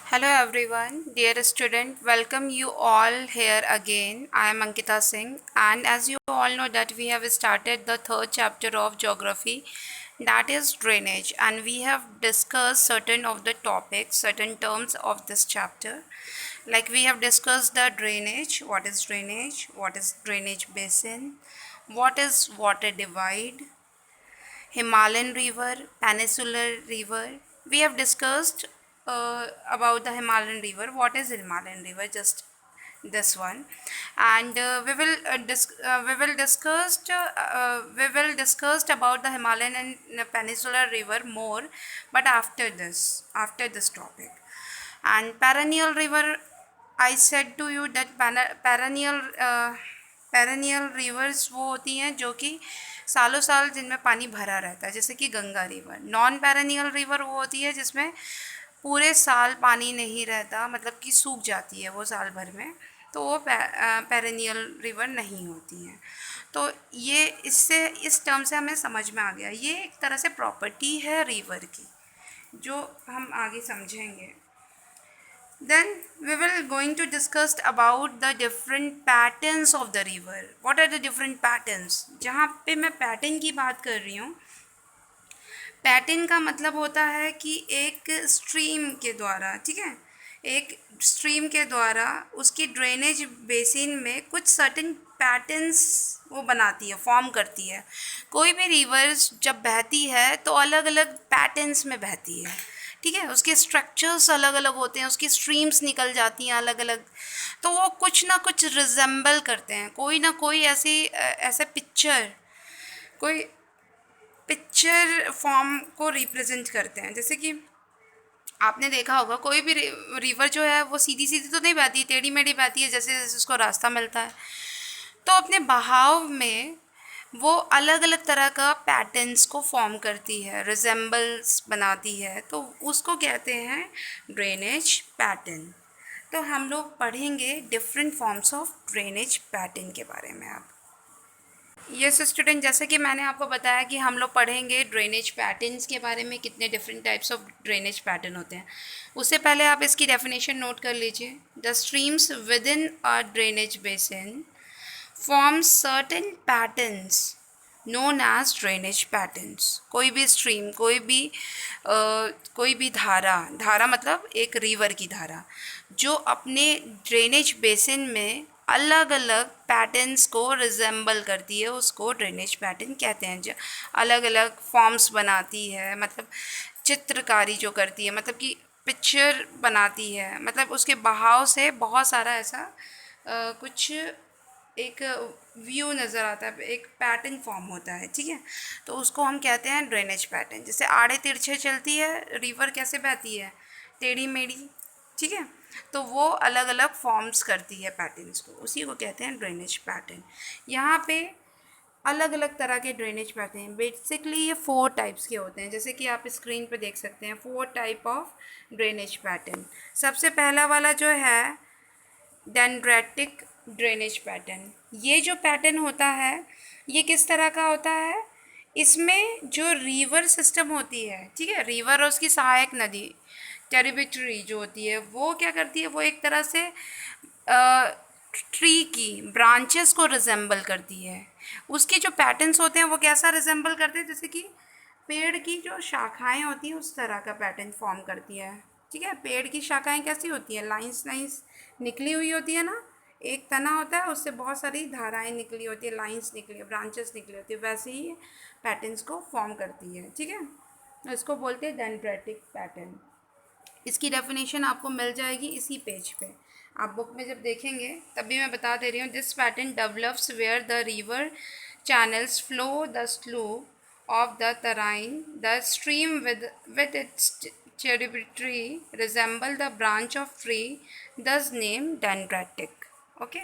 Hello everyone, dear student, welcome you all here again. I am Ankita Singh and as you all know that we have started the third chapter of geography, that is drainage, and we have discussed certain of the topics, certain terms of this chapter. Like we have discussed the drainage, what is drainage basin, what is water divide, Himalayan river, peninsular river. We have discussed about the Himalayan river. What is Himalayan river? Just this one, and we will discuss about the Himalayan and peninsular river more, but after this topic. And perennial river, I said to you that perennial reverse वो होती हैं जो कि सालों साल जिनमें पानी भरा रहता है, जैसे कि Ganga river. Non perennial river वो होती है जिसमें पूरे साल पानी नहीं रहता, मतलब कि सूख जाती है वो साल भर में, तो वो पेरेनियल रिवर नहीं होती हैं. तो ये इससे इस टर्म से हमें समझ में आ गया, ये एक तरह से प्रॉपर्टी है रिवर की जो हम आगे समझेंगे. Then we will going to discuss about the different patterns of the river. What are the different patterns? जहाँ पे मैं पैटर्न की बात कर रही हूँ, पैटर्न का मतलब होता है कि एक स्ट्रीम के द्वारा, ठीक है, एक स्ट्रीम के द्वारा उसकी ड्रेनेज बेसिन में कुछ सर्टेन पैटर्न्स वो बनाती है, फॉर्म करती है. कोई भी रिवर्स जब बहती है तो अलग अलग पैटर्न्स में बहती है, ठीक है, उसके स्ट्रक्चर्स अलग अलग होते हैं, उसकी स्ट्रीम्स निकल जाती हैं अलग अलग, तो वो कुछ ना कुछ रिजेंबल करते हैं, कोई ना कोई ऐसे पिक्चर फॉर्म को रिप्रेजेंट करते हैं. जैसे कि आपने देखा होगा कोई भी रिवर जो है वो सीधी सीधी तो नहीं बहती, टेढ़ी मेढ़ी बहती है, जैसे जैसे उसको रास्ता मिलता है, तो अपने बहाव में वो अलग अलग तरह का पैटर्न्स को फॉर्म करती है, रिजेंबल्स बनाती है, तो उसको कहते हैं ड्रेनेज पैटर्न. तो हम लोग पढ़ेंगे different forms of drainage pattern के बारे में. आप यस स्टूडेंट, जैसे कि मैंने आपको बताया कि हम लोग पढ़ेंगे ड्रेनेज पैटर्न्स के बारे में, कितने different types of drainage pattern होते हैं. उससे पहले आप इसकी डेफिनेशन नोट कर लीजिए. The streams with in a drainage basin forms certain patterns known as drainage patterns. कोई भी स्ट्रीम, कोई भी धारा मतलब एक रिवर की धारा जो अपने ड्रेनेज बेसिन में अलग अलग पैटर्न्स को रिजेंबल करती है, उसको ड्रेनेज पैटर्न कहते हैं. जो अलग अलग फॉर्म्स बनाती है, मतलब चित्रकारी जो करती है, मतलब कि पिक्चर बनाती है, मतलब उसके बहाव से बहुत सारा ऐसा कुछ एक व्यू नज़र आता है, एक पैटर्न फॉर्म होता है, ठीक है, तो उसको हम कहते हैं ड्रेनेज पैटर्न. जैसे आड़े तिरछे चलती है रिवर, कैसे बहती है, टेढ़ी मेढ़ी, ठीक है, तो वो अलग अलग फॉर्म्स करती है पैटर्न्स को, उसी को कहते हैं ड्रेनेज पैटर्न. यहाँ पे अलग अलग तरह के ड्रेनेज पैटर्न, बेसिकली ये 4 टाइप्स के होते हैं, जैसे कि आप स्क्रीन पे देख सकते हैं 4 टाइप ऑफ ड्रेनेज पैटर्न. सबसे पहला वाला जो है डेंड्रेटिक ड्रेनेज पैटर्न. ये जो पैटर्न होता है ये किस तरह का होता है, इसमें जो रिवर सिस्टम होती है, ठीक है, रिवर और उसकी सहायक नदी ट्रिब्यूटरी जो होती है वो क्या करती है, वो एक तरह से ट्री की ब्रांचेस को रिजेंबल करती है. उसके जो पैटर्न्स होते हैं वो कैसा रिजेंबल करते हैं, जैसे कि पेड़ की जो शाखाएं होती हैं उस तरह का पैटर्न फॉर्म करती है, ठीक है. पेड़ की शाखाएं कैसी होती हैं, लाइंस लाइंस निकली हुई होती है ना, एक तना होता है उससे बहुत सारी धाराएं निकली होती है, लाइंस निकली, ब्रांचेस निकली होती है, वैसे ही पैटर्न्स को फॉर्म करती है, ठीक है. इसको बोलते हैं डेंड्रेटिक पैटर्न. इसकी डेफिनेशन आपको मिल जाएगी इसी पेज पे, आप बुक में जब देखेंगे तभी मैं बता दे रही हूँ. This pattern develops where the river channels flow the slope of the terrain. The stream with its tributary resemble the branch of tree, thus named dendritic. Okay,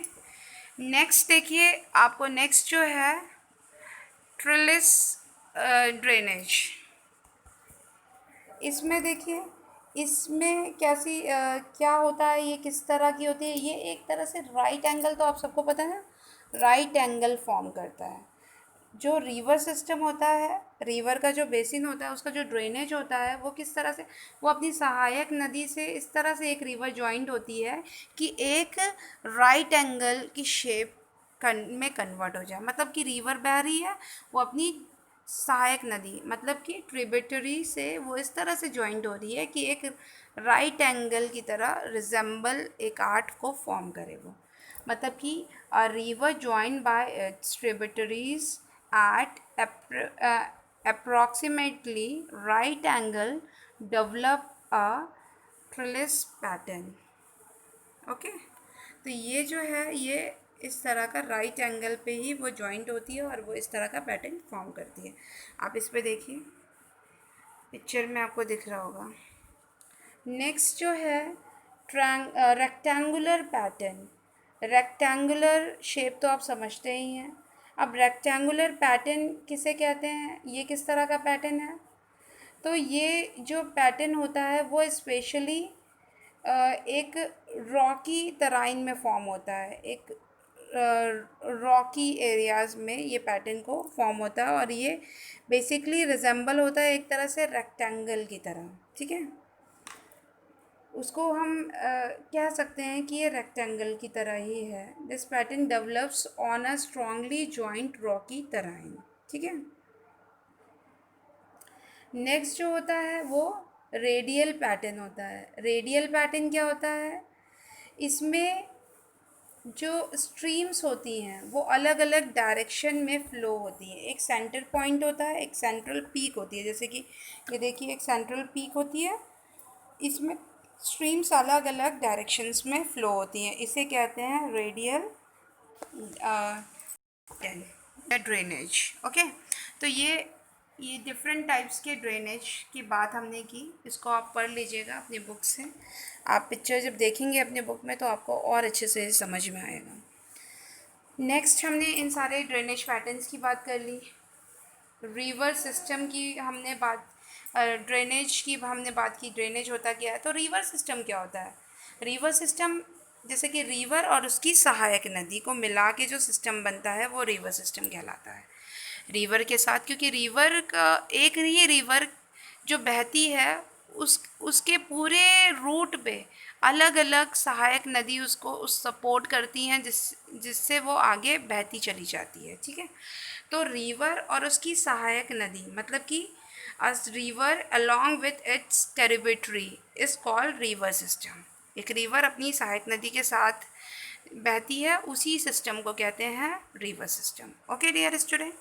next देखिए, आपको नेक्स्ट जो है ट्रिलिस ड्रेनेज. इसमें देखिए, इसमें क्या होता है, ये किस तरह की होती है, ये एक तरह से राइट एंगल, तो आप सबको पता है ना, राइट एंगल फॉर्म करता है. जो रिवर सिस्टम होता है, रिवर का जो बेसिन होता है, उसका जो ड्रेनेज होता है वो किस तरह से, वो अपनी सहायक नदी से इस तरह से एक रिवर जॉइंट होती है कि एक राइट एंगल की शेप में कन्वर्ट हो जाए। मतलब कि रिवर बह रही है, वो अपनी सहायक नदी मतलब कि ट्रिब्यूटरी से वो इस तरह से जॉइंट हो रही है कि एक राइट एंगल की तरह रिजेंबल एक आर्ट को फॉर्म करे वो। मतलब कि a river joined by its tributaries at approximately right angle develop a trellis pattern। Okay, तो ये जो है ये इस तरह का राइट एंगल पे ही वो जॉइंट होती है और वो इस तरह का पैटर्न फॉर्म करती है। आप इस पे देखिए, पिक्चर में आपको दिख रहा होगा। नेक्स्ट जो है रेक्टेंगुलर पैटर्न। रेक्टेंगुलर शेप तो आप समझते ही हैं। अब रेक्टेंगुलर पैटर्न किसे कहते हैं, ये किस तरह का पैटर्न है? तो ये जो पैटर्न होता है वो स्पेशली एक रॉकी तराइन में फॉर्म होता है। एक रॉकी एरियाज़ में ये पैटर्न को फॉर्म होता है और ये बेसिकली रिजेंबल होता है एक तरह से रेक्टेंगल की तरह। ठीक है, उसको हम कह सकते हैं कि ये रेक्टेंगल की तरह ही है। This pattern develops on a strongly joint rocky terrain. ठीक है, नेक्स्ट जो होता है वो रेडियल पैटर्न होता है। रेडियल पैटर्न क्या होता है? इसमें जो स्ट्रीम्स होती हैं वो अलग अलग डायरेक्शन में फ़्लो होती हैं। एक सेंटर पॉइंट होता है, एक सेंट्रल पीक होती है। जैसे कि ये देखिए, एक सेंट्रल पीक होती है, इसमें स्ट्रीम्स अलग अलग डायरेक्शंस में फ़्लो होती हैं। इसे कहते हैं रेडियल ड्रेनेज। ओके, तो ये डिफरेंट टाइप्स के ड्रेनेज की बात हमने की। इसको आप पढ़ लीजिएगा अपनी बुक से। आप पिक्चर जब देखेंगे अपने बुक में तो आपको और अच्छे से समझ में आएगा। नेक्स्ट हमने इन सारे ड्रेनेज पैटर्न्स की बात कर ली। रिवर सिस्टम की हमने बात, ड्रेनेज की हमने बात की। ड्रेनेज होता क्या है? तो रिवर सिस्टम क्या होता है? रिवर सिस्टम जैसे कि रिवर और उसकी सहायक नदी को मिला के जो सिस्टम बनता है वो रिवर सिस्टम कहलाता है। रिवर के साथ, क्योंकि रिवर का एक ही रिवर जो बहती है उसके पूरे रूट पे अलग अलग सहायक नदी उसको उस सपोर्ट करती हैं जिससे वो आगे बहती चली जाती है। ठीक है, तो रिवर और उसकी सहायक नदी मतलब कि as river along with its tributary is called river system. एक रिवर अपनी सहायक नदी के साथ बहती है, उसी सिस्टम को कहते हैं river system. Okay dear student,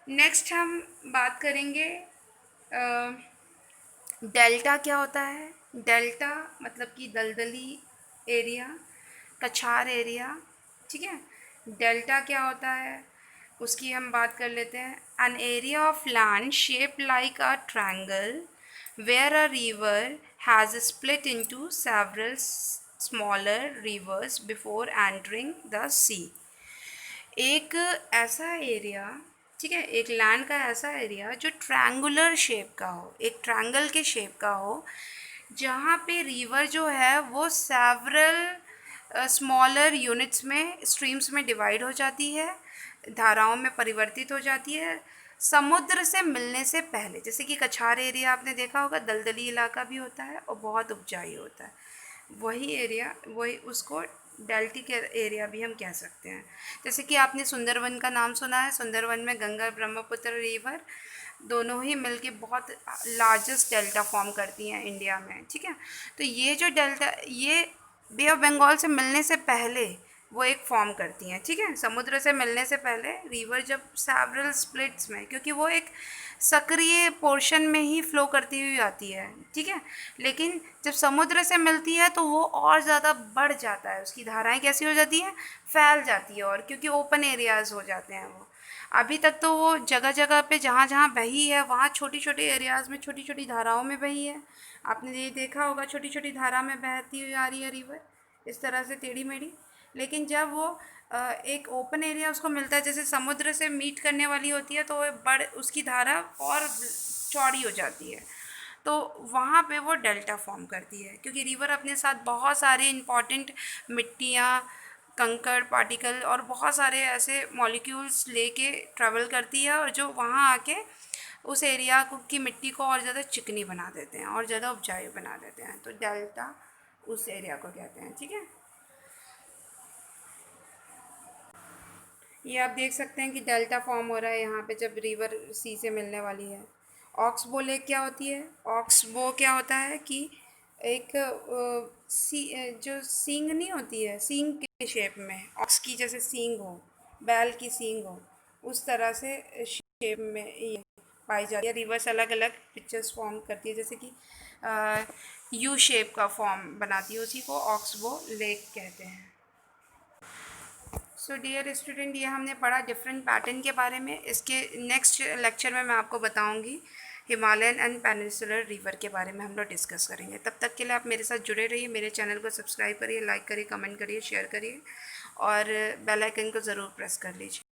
next हम बात करेंगे डेल्टा क्या होता है। डेल्टा मतलब कि दलदली एरिया, कछार एरिया। ठीक है, डेल्टा क्या होता है उसकी हम बात कर लेते हैं। An area of land shape like a triangle where a river has split into several smaller rivers before entering the sea. एक ऐसा एरिया, ठीक है, एक लैंड का ऐसा एरिया जो ट्रायंगुलर शेप का हो, एक ट्रायंगल के शेप का हो, जहाँ पे रिवर जो है वो सेवरल स्मॉलर यूनिट्स में, स्ट्रीम्स में डिवाइड हो जाती है, धाराओं में परिवर्तित हो जाती है समुद्र से मिलने से पहले। जैसे कि कछार एरिया आपने देखा होगा, दलदली इलाका भी होता है और बहुत उपजाऊ होता है। वही एरिया, वही उसको डेल्टी के एरिया भी हम कह सकते हैं। जैसे कि आपने सुंदरवन का नाम सुना है। सुंदरवन में गंगा ब्रह्मपुत्र रिवर दोनों ही मिलके बहुत लार्जेस्ट डेल्टा फॉर्म करती हैं इंडिया में। ठीक है, तो ये जो डेल्टा, ये बे ऑफ बंगाल से मिलने से पहले वो एक फॉर्म करती हैं। ठीक है, समुद्र से मिलने से पहले रिवर जब सेवरल स्प्लिट्स में, क्योंकि वो एक सक्रिय पोर्शन में ही फ्लो करती हुई आती है। ठीक है, लेकिन जब समुद्र से मिलती है तो वो और ज़्यादा बढ़ जाता है, उसकी धाराएं कैसी हो जाती हैं, फैल जाती है, और क्योंकि ओपन एरियाज़ हो जाते हैं वो। अभी तक तो वो जगह जगह पे जहाँ जहाँ बही है वहाँ छोटी छोटी एरियाज़ में छोटी छोटी धाराओं में बही है। आपने ये देखा होगा, छोटी छोटी धारा में बहती हुई आ रही है रिवर इस तरह से टेढ़ी मेढ़ी। लेकिन जब वो एक ओपन एरिया उसको मिलता है, जैसे समुद्र से मीट करने वाली होती है, तो वो उसकी धारा और चौड़ी हो जाती है, तो वहाँ पे वो डेल्टा फॉर्म करती है। क्योंकि रिवर अपने साथ बहुत सारे इम्पॉर्टेंट मिट्टियाँ, कंकड़ पार्टिकल और बहुत सारे ऐसे मॉलिक्यूल्स लेके ट्रैवल करती है, और जो वहाँ आके उस एरिया को की मिट्टी को और ज़्यादा चिकनी बना देते हैं और ज़्यादा उपजाऊ बना देते हैं। तो डेल्टा उस एरिया को कहते हैं। ठीक है, ये आप देख सकते हैं कि डेल्टा फॉर्म हो रहा है यहाँ पे जब रिवर सी से मिलने वाली है। ऑक्सबो लेक क्या होती है? ऑक्सबो क्या होता है कि एक जो सींग नहीं होती है, सींग के शेप में, ऑक्स की जैसे सींग हो, बैल की सींग हो, उस तरह से शेप में ये पाई जाती है। रिवर्स अलग अलग पिक्चर्स फॉर्म करती है, जैसे कि यू शेप का फॉर्म बनाती है, उसी को ऑक्सबो लेक कहते हैं। सो डियर स्टूडेंट, ये हमने पढ़ा डिफरेंट पैटर्न के बारे में। इसके नेक्स्ट लेक्चर में मैं आपको बताऊंगी हिमालयन एंड पेनिनसुलर रिवर के बारे में हम लोग डिस्कस करेंगे। तब तक के लिए आप मेरे साथ जुड़े रहिए, मेरे चैनल को सब्सक्राइब करिए, लाइक करिए, कमेंट करिए, शेयर करिए और बेल आइकन को ज़रूर प्रेस कर लीजिए।